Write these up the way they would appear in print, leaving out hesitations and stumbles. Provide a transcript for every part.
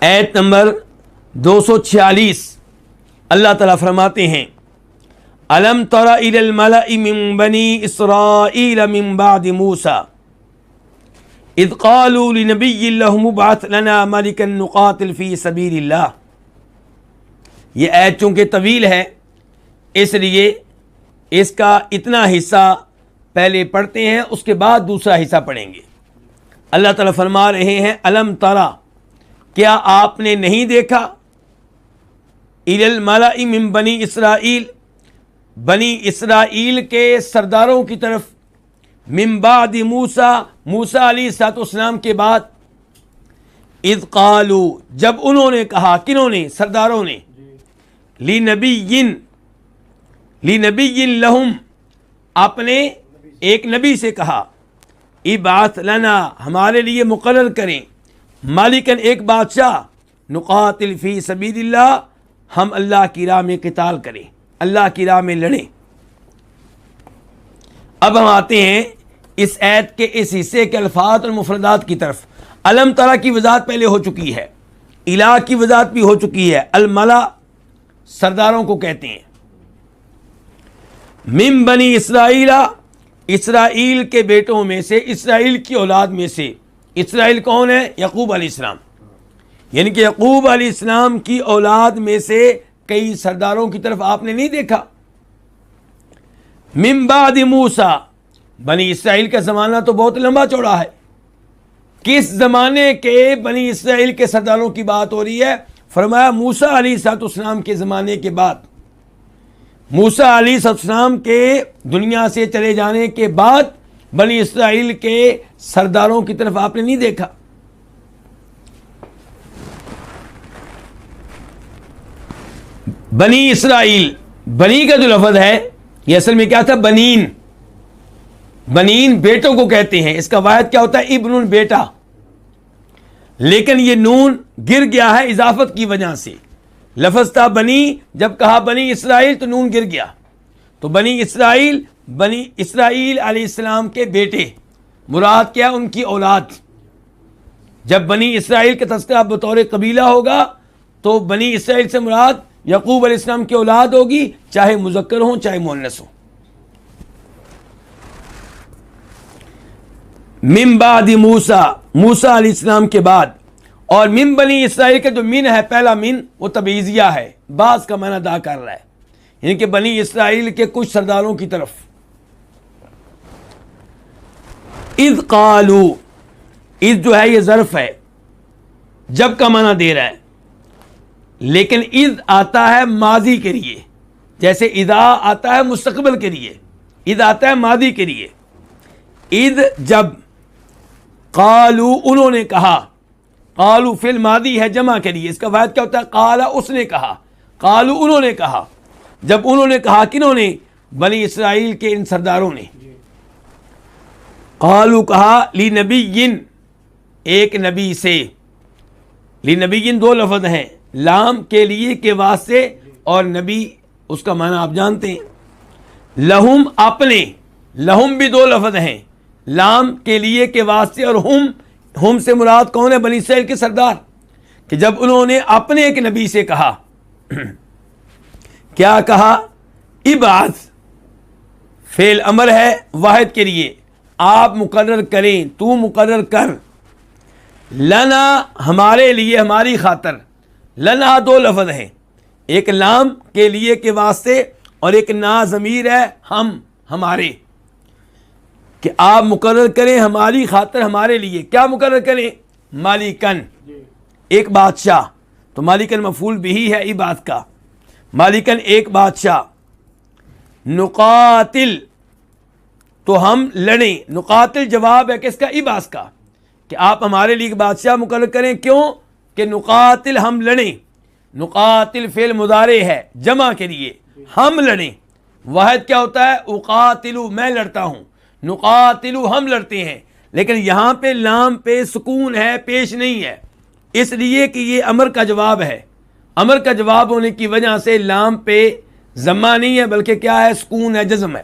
آیت نمبر 246 اللہ تعالیٰ فرماتے ہیں الم تر الی الملأ من بنی اسرائیل من بعد موسیٰ اذ قالوا لنبی لہم ابعث لنا ملکا نقاتل فی سبیل اللہ. یہ آیت چونکہ طویل ہے اس لیے اس کا اتنا حصہ پہلے پڑھتے ہیں، اس کے بعد دوسرا حصہ پڑھیں گے. اللہ تعالیٰ فرما رہے ہیں الم ترا، کیا آپ نے نہیں دیکھا، الی الملأ من بنی اسرائیل، بنی اسرائیل کے سرداروں کی طرف، من بعد موسیٰ، موسیٰ علیہ السلام کے بعد، اذ قالوا، جب انہوں نے کہا، کنہوں نے؟ سرداروں نے، لنبی لہم، اپنے ایک نبی سے کہا، ابعث لنا، ہمارے لیے مقرر کریں، مالکن، ایک بادشاہ، نقاتل فی سبیل اللہ، ہم اللہ کی راہ میں قتال کریں، اللہ کی راہ میں لڑیں. اب ہم آتے ہیں اس آیت کے اس حصے کے الفاظ اور مفردات کی طرف. الم ترا کی وضاحت پہلے ہو چکی ہے، الہ کی وضاحت بھی ہو چکی ہے. الملا سرداروں کو کہتے ہیں. من بنی اسرائیل، اسرائیل کے بیٹوں میں سے، اسرائیل کی اولاد میں سے. اسرائیل کون ہے؟ یعقوب علیہ السلام. یعنی کہ یعقوب علیہ السلام کی اولاد میں سے کئی سرداروں کی طرف آپ نے نہیں دیکھا. من بعد موسیٰ، بنی اسرائیل کا زمانہ تو بہت لمبا چوڑا ہے. کس زمانے کے بنی اسرائیل کے سرداروں کی بات ہو رہی ہے؟ فرمایا موسیٰ علیہ السلام کے زمانے کے بعد. موسیٰ علیہ السلام کے دنیا سے چلے جانے کے بعد بنی اسرائیل کے سرداروں کی طرف آپ نے نہیں دیکھا. بنی اسرائیل، بنی کا جو لفظ ہے یہ اصل میں کیا تھا؟ بنین. بنین بیٹوں کو کہتے ہیں. اس کا واحد کیا ہوتا ہے؟ ابن، بیٹا. لیکن یہ نون گر گیا ہے اضافت کی وجہ سے. لفظ تھا بنی، جب کہا بنی اسرائیل تو نون گر گیا. تو بنی اسرائیل علیہ السلام کے بیٹے، مراد کیا؟ ان کی اولاد. جب بنی اسرائیل کا تذکرہ بطور قبیلہ ہوگا تو بنی اسرائیل سے مراد یعقوب علیہ السلام کی اولاد ہوگی، چاہے مذکر ہوں چاہے مؤنث ہوں. من بعد موسیٰ، موسیٰ علیہ السلام کے بعد. اور من بنی اسرائیل کا جو من ہے، پہلا من وہ تبعیضیہ ہے، بعض کا معنی ادا کر رہا ہے، یعنی کہ بنی اسرائیل کے کچھ سرداروں کی طرف. اذ قالوا، اذ جو ہے یہ ظرف ہے، جب کا معنی دے رہا ہے، لیکن اذ آتا ہے ماضی کے لیے، جیسے اذا آتا ہے مستقبل کے لیے، اذ آتا ہے ماضی کے لیے. اذ جب، قالوا انہوں نے کہا، قالوا فعل ماضی ہے جمع کے لیے، اس کا واحد کیا ہوتا ہے؟ قال، اس نے کہا. قالوا انہوں نے کہا، جب انہوں نے کہا، کنہوں نے؟ بنی اسرائیل کے ان سرداروں نے. قالوا کہا، لنبی، ایک نبی سے. لنبی دو لفظ ہیں، لام کے لیے کے واسطے، اور نبی اس کا معنی آپ جانتے ہیں. لہم اپنے، لہم بھی دو لفظ ہیں، لام کے لیے کے واسطے، اور ہم سے مراد کون ہے؟ بنی اسرائیل کے سردار. کہ جب انہوں نے اپنے ایک نبی سے کہا، کیا کہا؟ ابعث، فعل امر ہے واحد کے لیے، آپ مقرر کریں، تو مقرر کر، لنا، ہمارے لیے، ہماری خاطر. لنا دو لفظ ہیں، ایک لام کے لیے کے واسطے اور ایک نا ضمیر ہے، ہم، ہمارے. کہ آپ مقرر کریں ہماری خاطر، ہمارے لیے. کیا مقرر کریں؟ مالکن، ایک بادشاہ. تو مالکن مفعول بھی ہے ابعث کا، مالکن ایک بادشاہ. نقاتل، تو ہم لڑیں. نقاتل جواب ہے کس کا؟ ابعث کا، کہ آپ ہمارے لیے ایک بادشاہ مقرر کریں. کیوں؟ کہ نقاتل، ہم لڑیں. نقاتل فعل مضارع ہے جمع کے لیے، ہم لڑیں. واحد کیا ہوتا ہے؟ اقاتلو، میں لڑتا ہوں. نقاتلو، ہم لڑتے ہیں. لیکن یہاں پہ لام پہ سکون ہے، پیش نہیں ہے، اس لیے کہ یہ امر کا جواب ہے. امر کا جواب ہونے کی وجہ سے لام پہ ضمہ نہیں ہے، بلکہ کیا ہے؟ سکون ہے، جزم ہے.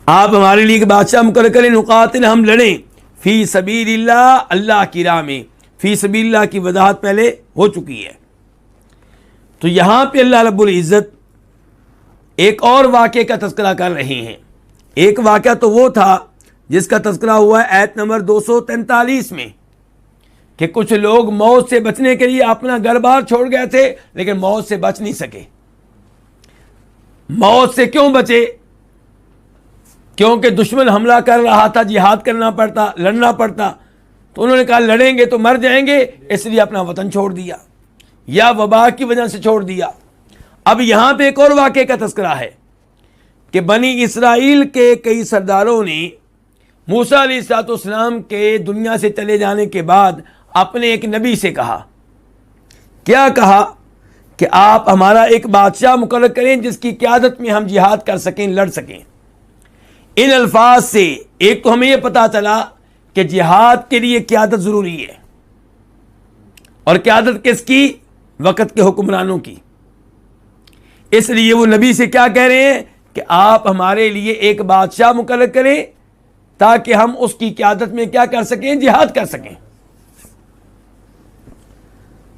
آپ ہمارے لیے ایک بادشاہ مقرر کریں. نقاتل، ہم لڑیں. فی سبیل اللہ، اللہ کی راہ میں. فی سبیل اللہ کی وضاحت پہلے ہو چکی ہے. تو یہاں پہ اللہ رب العزت ایک اور واقعے کا تذکرہ کر رہے ہیں. ایک واقعہ تو وہ تھا جس کا تذکرہ ہوا ہے آیت نمبر 243 میں کہ کچھ لوگ موت سے بچنے کے لیے اپنا گھر بار چھوڑ گئے تھے لیکن موت سے بچ نہیں سکے. موت سے کیوں بچے؟ کیونکہ دشمن حملہ کر رہا تھا، جہاد کرنا پڑتا، لڑنا پڑتا. تو انہوں نے کہا لڑیں گے تو مر جائیں گے، اس لیے اپنا وطن چھوڑ دیا یا وبا کی وجہ سے چھوڑ دیا. اب یہاں پہ ایک اور واقعے کا تذکرہ ہے کہ بنی اسرائیل کے کئی سرداروں نے موسیٰ علیہ السلام کے دنیا سے چلے جانے کے بعد اپنے ایک نبی سے کہا. کیا کہا؟ کہ آپ ہمارا ایک بادشاہ مقرر کریں جس کی قیادت میں ہم جہاد کر سکیں، لڑ سکیں. ان الفاظ سے ایک تو ہمیں یہ پتا چلا کہ جہاد کے لیے قیادت ضروری ہے، اور قیادت کس کی؟ وقت کے حکمرانوں کی. اس لیے وہ نبی سے کیا کہہ رہے ہیں کہ آپ ہمارے لیے ایک بادشاہ مقرر کریں تاکہ ہم اس کی قیادت میں کیا کر سکیں؟ جہاد کر سکیں.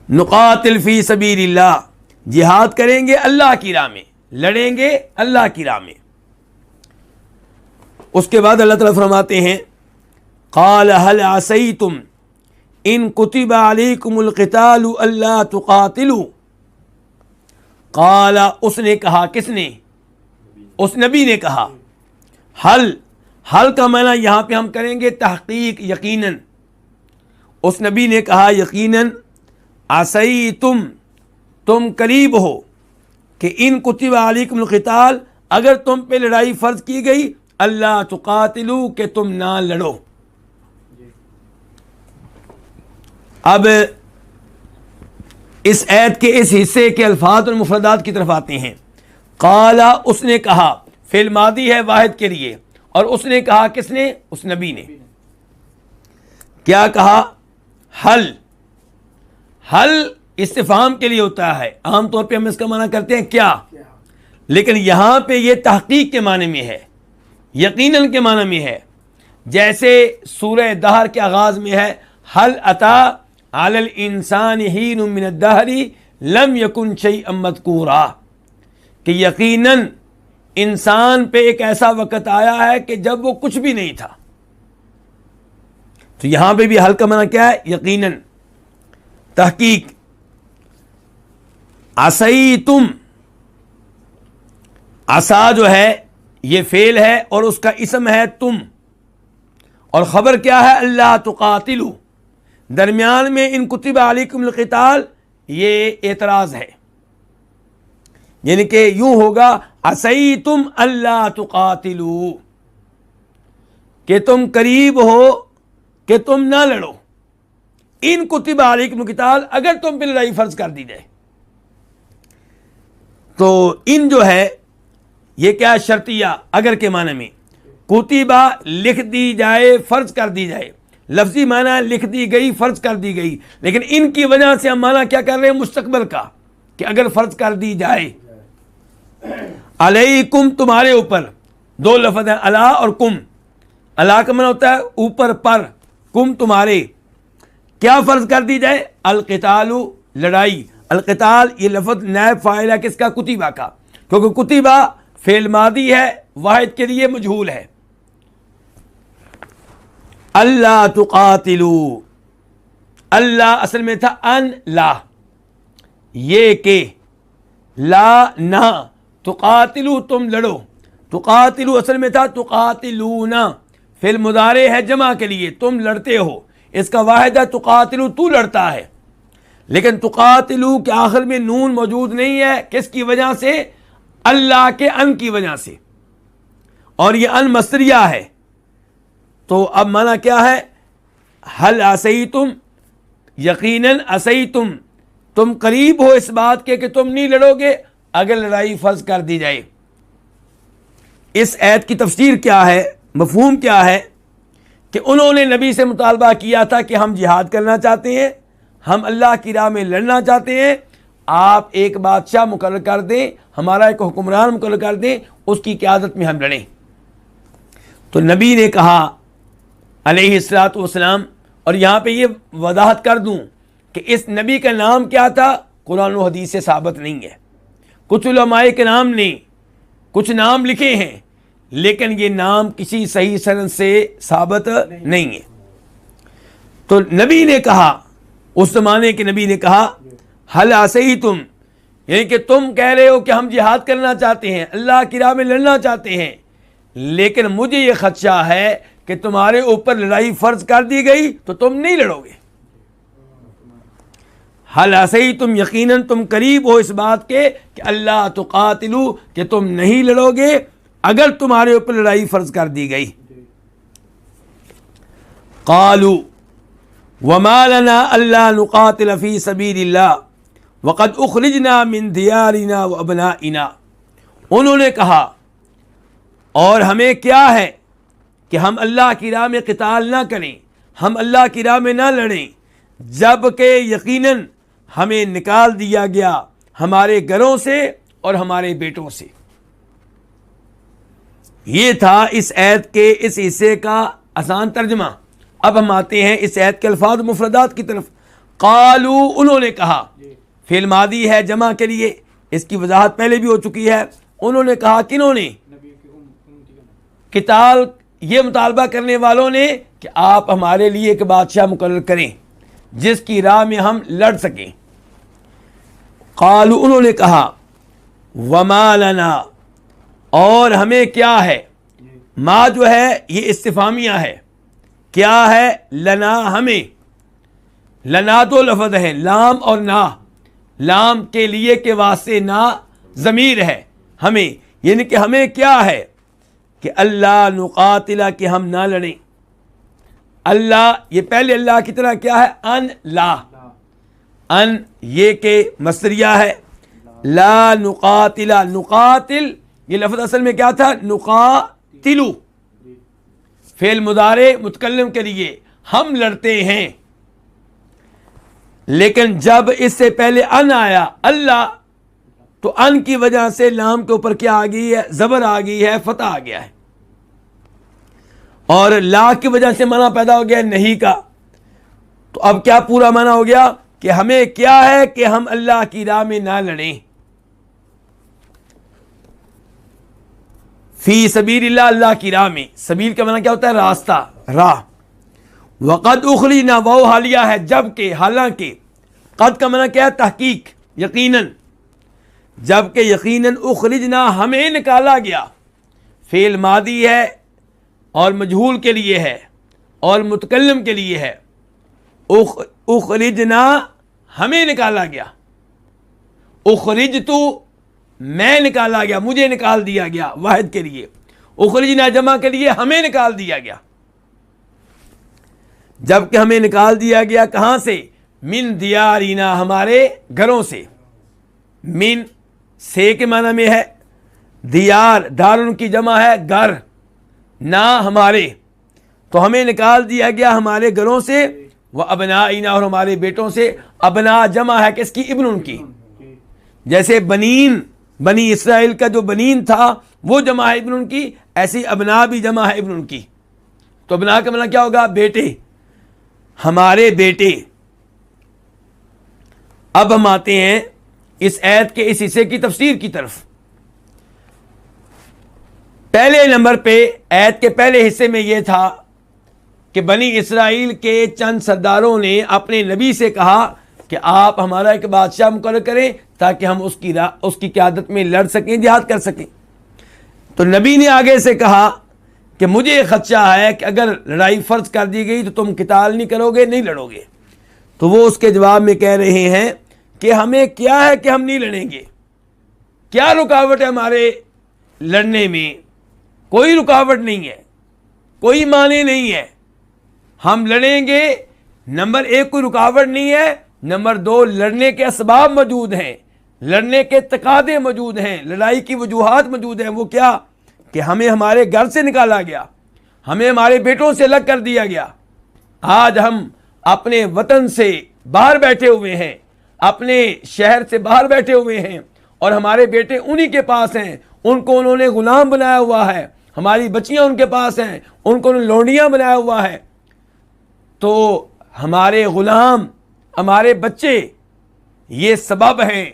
نقاتل فی سبیل اللہ، جہاد کریں گے اللہ کی راہ میں، لڑیں گے اللہ کی راہ میں. اس کے بعد اللہ تعالیٰ فرماتے ہیں قال هل عصیتم ان کتب علیکم القتال الا تقاتلوا. قال، اس نے کہا، کس نے؟ اس نبی نے کہا. حل کا معنی یہاں پہ ہم کریں گے تحقیق، یقیناً. اس نبی نے کہا یقیناً عصیتم، تم قریب ہو کہ ان کتب علیکم القتال، اگر تم پہ لڑائی فرض کی گئی، اللہ تقاتلو، کہ تم نہ لڑو. اب اس آیت کے اس حصے کے الفاظ اور مفردات کی طرف آتے ہیں. قال، اس نے کہا، فعل ماضی ہے واحد کے لیے، اور اس نے کہا کس نے؟ اس نبی نے. کیا کہا؟ حل استفہام کے لیے ہوتا ہے، عام طور پہ ہم اس کا معنی کرتے ہیں کیا، لیکن یہاں پہ یہ تحقیق کے معنی میں ہے، یقیناً کے معنی میں ہے. جیسے سورہ دہر کے آغاز میں ہے حل اتا علی الانسان حین من الدہر لم یکن شیئا مذکورا، کہ یقیناً انسان پہ ایک ایسا وقت آیا ہے کہ جب وہ کچھ بھی نہیں تھا. تو یہاں پہ بھی حل کا معنی کیا ہے؟ یقیناً، تحقیق. عصیتم، عصا جو ہے یہ فعل ہے اور اس کا اسم ہے تم، اور خبر کیا ہے؟ اللہ تقاتلو. درمیان میں ان کتب علیکم القتال یہ اعتراض ہے، یعنی کہ یوں ہوگا عصیتم اللہ تقاتلو، کہ تم قریب ہو کہ تم نہ لڑو. ان کتب علیکم القتال، اگر تم پہ لڑائی فرض کر دی جائے. تو ان جو ہے یہ کیا شرطیہ اگر کے معنی میں، کتبہ لکھ دی جائے، فرض کر دی جائے. لفظی معنی لکھ دی گئی، فرض کر دی گئی، لیکن ان کی وجہ سے ہم معنی کیا کر رہے ہیں؟ مستقبل کا، کہ اگر فرض کر دی جائے. علیکم، تمہارے اوپر. دو لفظ ہیں علی اور کم. علی کا معنی ہوتا ہے اوپر پر، کم تمہارے. کیا فرض کر دی جائے؟ القتال، لڑائی. القتال یہ لفظ نائب فاعل ہے کس کا؟ کتبہ کا، کیونکہ کتبہ فعل ماضی ہے واحد کے لیے مجہول ہے. اللہ تقاتلو، اللہ اصل میں تھا ان لا، یہ کہ لا نہ، تقاتلو تم لڑو. تقاتلو اصل میں تھا تقاتلون، فعل مضارع ہے جمع کے لیے، تم لڑتے ہو. اس کا واحد ہے تقاتلو، تو لڑتا ہے. لیکن تقاتلو کے آخر میں نون موجود نہیں ہے، کس کی وجہ سے؟ اللہ کے ان کی وجہ سے، اور یہ ان مصدریہ ہے. تو اب معنی کیا ہے؟ حل عصیتم، یقیناً عصیتم، تم قریب ہو اس بات کے کہ تم نہیں لڑو گے اگر لڑائی فرض کر دی جائے. اس آیت کی تفسیر کیا ہے، مفہوم کیا ہے؟ کہ انہوں نے نبی سے مطالبہ کیا تھا کہ ہم جہاد کرنا چاہتے ہیں، ہم اللہ کی راہ میں لڑنا چاہتے ہیں، آپ ایک بادشاہ مقرر کر دیں، ہمارا ایک حکمران مقرر کر دیں، اس کی قیادت میں ہم لڑیں. تو نبی نے کہا علیہ الصلوۃ والسلام. اور یہاں پہ یہ وضاحت کر دوں کہ اس نبی کا نام کیا تھا قرآن و حدیث سے ثابت نہیں ہے. کچھ علماء کے نام نے کچھ نام لکھے ہیں لیکن یہ نام کسی صحیح سند سے ثابت نہیں ہے. تو نبی نے کہا، اس زمانے کے نبی نے کہا حل عصیتم، یعنی کہ تم کہہ رہے ہو کہ ہم جہاد کرنا چاہتے ہیں، اللہ کی راہ میں لڑنا چاہتے ہیں، لیکن مجھے یہ خدشہ ہے کہ تمہارے اوپر لڑائی فرض کر دی گئی تو تم نہیں لڑو گے. حل عصیتم، یقیناً تم قریب ہو اس بات کے کہ اللہ تقاتلو، کہ تم نہیں لڑو گے اگر تمہارے اوپر لڑائی فرض کر دی گئی. قالوا وما لنا الا نقاتل فی سبیل اللہ وقد اخرجنا من دیارنا وابنائنا، انہوں نے کہا اور ہمیں کیا ہے کہ ہم اللہ کی راہ میں قتال نہ کریں، ہم اللہ کی راہ میں نہ لڑیں، جب کہ یقیناً ہمیں نکال دیا گیا ہمارے گھروں سے اور ہمارے بیٹوں سے. یہ تھا اس آیت کے اس حصے کا آسان ترجمہ. اب ہم آتے ہیں اس آیت کے الفاظ مفردات کی طرف. قالو، انہوں نے کہا، فعل ماضی ہے جمع کے لیے، اس کی وضاحت پہلے بھی ہو چکی ہے. انہوں نے کہا، کنہوں نے؟ قتال، یہ مطالبہ کرنے والوں نے کہ آپ ہمارے لیے ایک بادشاہ مقرر کریں جس کی راہ میں ہم لڑ سکیں. قالو، انہوں نے کہا، وما لنا، اور ہمیں کیا ہے. ما جو ہے یہ استفہامیہ ہے. کیا ہے؟ لنا، ہمیں. لنا دو لفظ ہے، لام اور نا. لام کے لیے کے واسطے نا ضمیر ہے، ہمیں، یعنی کہ ہمیں کیا ہے کہ اللہ نقاتلہ، کہ ہم نہ لڑیں. اللہ، یہ پہلے اللہ کی طرح کیا ہے؟ ان لا. ان یہ کہ مصدریہ ہے. لا نقاتلہ، نقاتل یہ لفظ اصل میں کیا تھا؟ نقاتلو، فعل مضارع متکلم کے لیے ہم لڑتے ہیں. لیکن جب اس سے پہلے ان آیا اللہ، تو ان کی وجہ سے لام کے اوپر کیا آ گئی ہے؟ زبر آ گئی ہے، فتح آ گیا ہے. اور لا کی وجہ سے معنی پیدا ہو گیا نہیں کا. تو اب کیا پورا معنی ہو گیا کہ ہمیں کیا ہے کہ ہم اللہ کی راہ میں نہ لڑیں. فی سبیل اللہ، اللہ کی راہ میں. سبیل کا معنی کیا ہوتا ہے؟ راستہ، راہ. وقد اخرجنا، وہ حالیہ ہے جب کہ، حالانکہ. قد کا معنی کیا ہے؟ تحقیق، یقیناً. جب کہ یقیناً اخرجنا، ہمیں نکالا گیا. فعل ماضی ہے اور مجہول کے لیے ہے اور متکلم کے لیے ہے. اخرجنا، ہمیں نکالا گیا. اخرجتو، میں نکالا گیا، مجھے نکال دیا گیا، واحد کے لیے. اخرجنا جمع کے لیے ہمیں نکال دیا گیا. جب کہ ہمیں نکال دیا گیا کہاں سے؟ من دیارنا، ہمارے گھروں سے. من سے کے معنی میں ہے. دیار، دارن کی جمع ہے گھر، نہ ہمارے. تو ہمیں نکال دیا گیا ہمارے گھروں سے. وہ ابنائنا، اور ہمارے بیٹوں سے. ابنا جمع ہے کس کی؟ ابن کی. جیسے بنین، بنی اسرائیل کا جو بنین تھا وہ جمع ہے ابن کی، ایسی ابنا بھی جمع ہے ابن کی. تو ابنا کا معنی کیا ہوگا؟ بیٹے، ہمارے بیٹے. اب ہم آتے ہیں اس آیت کے اس حصے کی تفسیر کی طرف. پہلے نمبر پہ آیت کے پہلے حصے میں یہ تھا کہ بنی اسرائیل کے چند سرداروں نے اپنے نبی سے کہا کہ آپ ہمارا ایک بادشاہ مقرر کریں تاکہ ہم اس کی قیادت میں لڑ سکیں، جہاد کر سکیں. تو نبی نے آگے سے کہا کہ مجھے خدشہ ہے کہ اگر لڑائی فرض کر دی گئی تو تم قتال نہیں کرو گے، نہیں لڑو گے. تو وہ اس کے جواب میں کہہ رہے ہیں کہ ہمیں کیا ہے کہ ہم نہیں لڑیں گے. کیا رکاوٹ ہے ہمارے لڑنے میں؟ کوئی رکاوٹ نہیں ہے، کوئی معنی نہیں ہے. ہم لڑیں گے. نمبر ایک، کوئی رکاوٹ نہیں ہے. نمبر دو، لڑنے کے اسباب موجود ہیں، لڑنے کے تقاضے موجود ہیں، لڑائی کی وجوہات موجود ہیں. وہ کیا؟ کہ ہمیں ہمارے گھر سے نکالا گیا، ہمیں ہمارے بیٹوں سے الگ کر دیا گیا. آج ہم اپنے وطن سے باہر بیٹھے ہوئے ہیں، اپنے شہر سے باہر بیٹھے ہوئے ہیں، اور ہمارے بیٹے انہی کے پاس ہیں. ان کو انہوں نے غلام بنایا ہوا ہے. ہماری بچیاں ان کے پاس ہیں، ان کو انہوں نے لونڈیاں بنایا ہوا ہے. تو ہمارے غلام، ہمارے بچے یہ سبب ہیں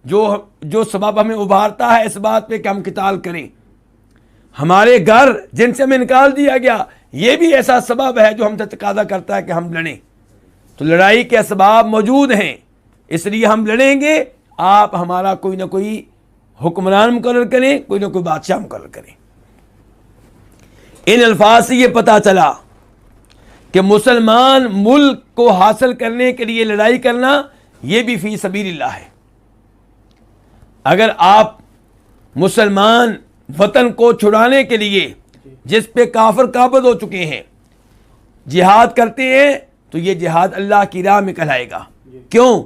جو سبب ہمیں ابھارتا ہے اس بات پہ کہ ہم قتال کریں. ہمارے گھر جن سے ہمیں نکال دیا گیا یہ بھی ایسا سبب ہے جو ہم سے تقاضا کرتا ہے کہ ہم لڑیں. تو لڑائی کے اسباب موجود ہیں، اس لیے ہم لڑیں گے. آپ ہمارا کوئی نہ کوئی حکمران مقرر کریں، کوئی نہ کوئی بادشاہ مقرر کریں. ان الفاظ سے یہ پتہ چلا کہ مسلمان ملک کو حاصل کرنے کے لیے لڑائی کرنا یہ بھی فی سبیل اللہ ہے. اگر آپ مسلمان وطن کو چھڑانے کے لیے جس پہ کافر قابض ہو چکے ہیں جہاد کرتے ہیں تو یہ جہاد اللہ کی راہ میں کہلائے گا. کیوں؟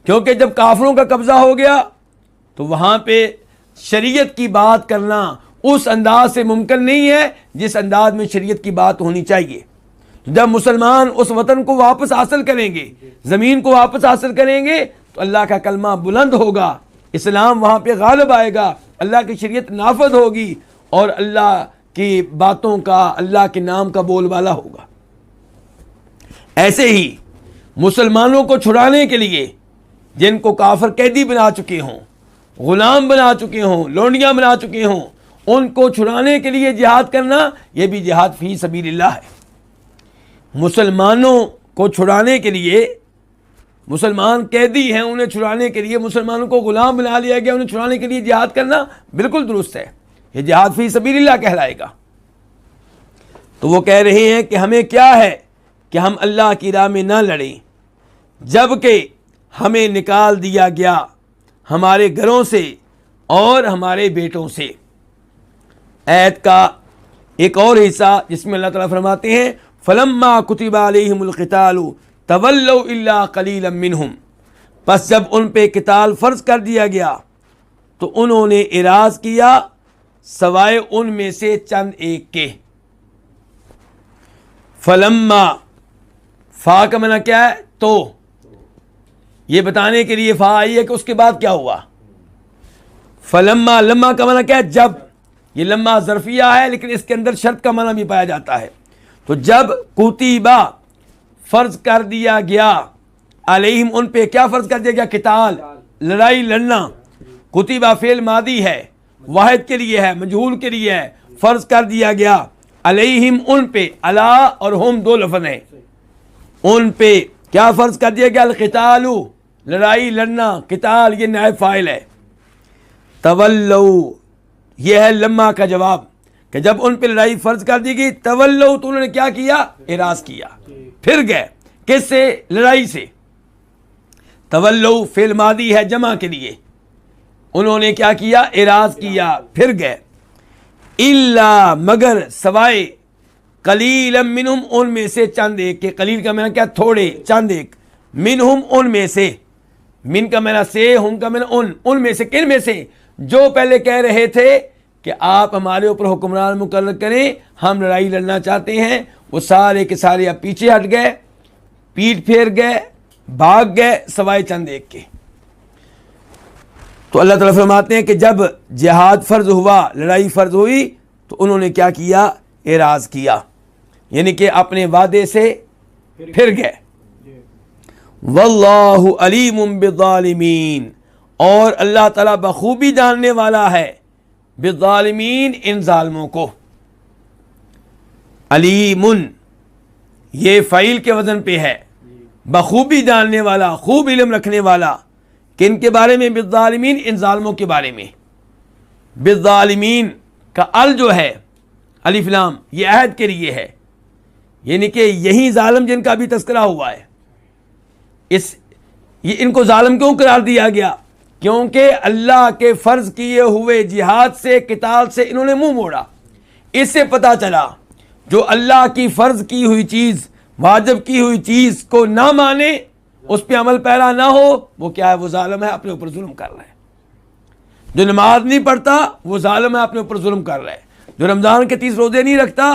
کیونکہ جب کافروں کا قبضہ ہو گیا تو وہاں پہ شریعت کی بات کرنا اس انداز سے ممکن نہیں ہے جس انداز میں شریعت کی بات ہونی چاہیے. جب مسلمان اس وطن کو واپس حاصل کریں گے، زمین کو واپس حاصل کریں گے تو اللہ کا کلمہ بلند ہوگا، اسلام وہاں پہ غالب آئے گا، اللہ کی شریعت نافذ ہوگی اور اللہ کی باتوں کا، اللہ کے نام کا بول بالا ہوگا. ایسے ہی مسلمانوں کو چھڑانے کے لیے جن کو کافر قیدی بنا چکے ہوں، غلام بنا چکے ہوں، لونڈیاں بنا چکے ہوں، ان کو چھڑانے کے لیے جہاد کرنا یہ بھی جہاد فی سبیل اللہ ہے. مسلمانوں کو چھڑانے کے لیے، مسلمان قیدی ہیں انہیں چھڑانے کے لیے، مسلمانوں کو غلام بنا لیا گیا انہیں چھڑانے کے لیے جہاد کرنا بالکل درست ہے. یہ جہاد فی سبیل اللہ کہلائے گا. تو وہ کہہ رہے ہیں کہ ہمیں کیا ہے کہ ہم اللہ کی راہ میں نہ لڑیں جبکہ ہمیں نکال دیا گیا ہمارے گھروں سے اور ہمارے بیٹوں سے. آیت کا ایک اور حصہ جس میں اللہ تعالیٰ فرماتے ہیں فلما کتب علیہم القتال تولوا الا قلیلا منہم، پس جب ان پہ قتال فرض کر دیا گیا تو انہوں نے اعراض کیا سوائے ان میں سے چند ایک کے. فلما، فا کا معنی کیا ہے؟ تو یہ بتانے کے لیے فا آئی ہے کہ اس کے بعد کیا ہوا. فلما، لما کا معنی کیا ہے؟ جب. یہ لما ظرفیہ ہے لیکن اس کے اندر شرط کا معنی بھی پایا جاتا ہے. تو جب کتبہ فرض کر دیا گیا علیہم، ان پہ کیا فرض کر دیا گیا؟ قتال، لڑائی لڑنا. کتبہ فعل ماضی ہے، واحد کے لیے ہے، مجہول کے لیے ہے. فرض کر دیا گیا علیہم، ان پہ، علا اور ہم دو لفظ ہیں. ان پہ کیا فرض کر دیا گیا؟ القتال، لڑائی لڑنا. قتال یہ نائب فاعل ہے. تولو یہ ہے لما کا جواب کہ جب ان پہ لڑائی فرض کر دی گئی تولو تو انہوں نے کیا کیا؟ اعراض کیا، پھر گئے. کس سے؟ لڑائی سے. تولو فعل ماضی ہے جمع کے لیے، انہوں نے کیا کیا؟ اعراض کیا، پھر گئے. الا مگر، سوائے، قلیلا منہم ان میں سے چند ایک کے. قلیل کا معنی کیا؟ تھوڑے، چند ایک. منہم ان میں سے، من کا معنی سے، ہم کا معنی ان میں سے. کن میں سے؟ جو پہلے کہہ رہے تھے کہ آپ ہمارے اوپر حکمران مقرر کریں، ہم لڑائی لڑنا چاہتے ہیں. وہ سارے کے سارے اب پیچھے ہٹ گئے، پیٹ پھیر گئے، بھاگ گئے سوائے چند ایک کے. تو اللہ تعالیٰ فرماتے ہیں کہ جب جہاد فرض ہوا، لڑائی فرض ہوئی تو انہوں نے کیا کیا؟ اعراض کیا، یعنی کہ اپنے وعدے سے پھر گئے. واللہ علیم بالظالمین، اور اللہ تعالیٰ بخوبی جاننے والا ہے بالظالمین، ان ظالموں کو. علیم یہ فعیل کے وزن پہ ہے، بخوبی جاننے والا، خوب علم رکھنے والا. کن کے بارے میں؟ بالظالمین، ان ظالموں کے بارے میں. بالظالمین کا ال جو ہے الف لام یہ عہد کے لیے ہے، یعنی کہ یہی ظالم جن کا بھی تذکرہ ہوا ہے. یہ ان کو ظالم کیوں قرار دیا گیا؟ کیونکہ اللہ کے فرض کیے ہوئے جہاد سے، قتال سے انہوں نے منہ موڑا. اس سے پتہ چلا جو اللہ کی فرض کی ہوئی چیز، واجب کی ہوئی چیز کو نہ مانے، اس پہ عمل پیرا نہ ہو، وہ کیا ہے؟ وہ ظالم ہے، اپنے اوپر ظلم کر رہا ہے. جو نماز نہیں پڑھتا وہ ظالم ہے، اپنے اوپر ظلم کر رہا ہے. جو رمضان کے 30 روزے نہیں رکھتا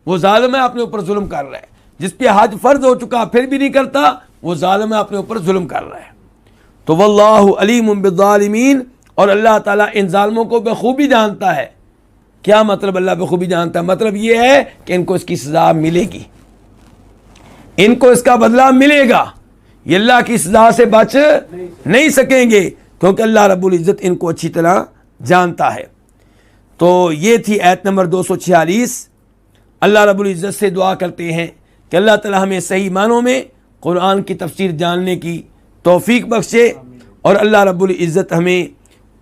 وہ ظالم ہے، اپنے اوپر ظلم کر رہا ہے. جس پہ حج فرض ہو چکا پھر بھی نہیں کرتا وہ ظالم ہے، اپنے اوپر ظلم کر رہا ہے. تو واللہ علیم بالظالمین، اور اللہ تعالیٰ ان ظالموں کو بخوبی جانتا ہے. کیا مطلب اللہ بخوبی جانتا ہے؟ مطلب یہ ہے کہ ان کو اس کی سزا ملے گی. ان کو اس کا بدلہ ملے گا، یہ اللہ کی سزا سے بچ نہیں سکیں گے، کیونکہ اللہ رب العزت ان کو اچھی طرح جانتا ہے۔ تو یہ تھی آیت نمبر 246۔ اللہ رب العزت سے دعا کرتے ہیں کہ اللہ تعالی ہمیں صحیح معنوں میں قرآن کی تفسیر جاننے کی توفیق بخشے، اور اللہ رب العزت ہمیں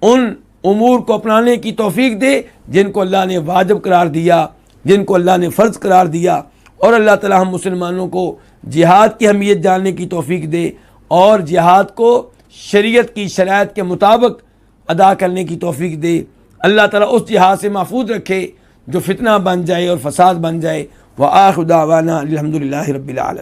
ان امور کو اپنانے کی توفیق دے جن کو اللہ نے واجب قرار دیا، جن کو اللہ نے فرض قرار دیا، اور اللہ تعالی ہم مسلمانوں کو جہاد کی اہمیت جاننے کی توفیق دے اور جہاد کو شریعت کی شرائط کے مطابق ادا کرنے کی توفیق دے۔ اللہ تعالیٰ اس جہاد سے محفوظ رکھے جو فتنہ بن جائے اور فساد بن جائے۔ وآخر دعوانا الحمدللہ رب العالمین۔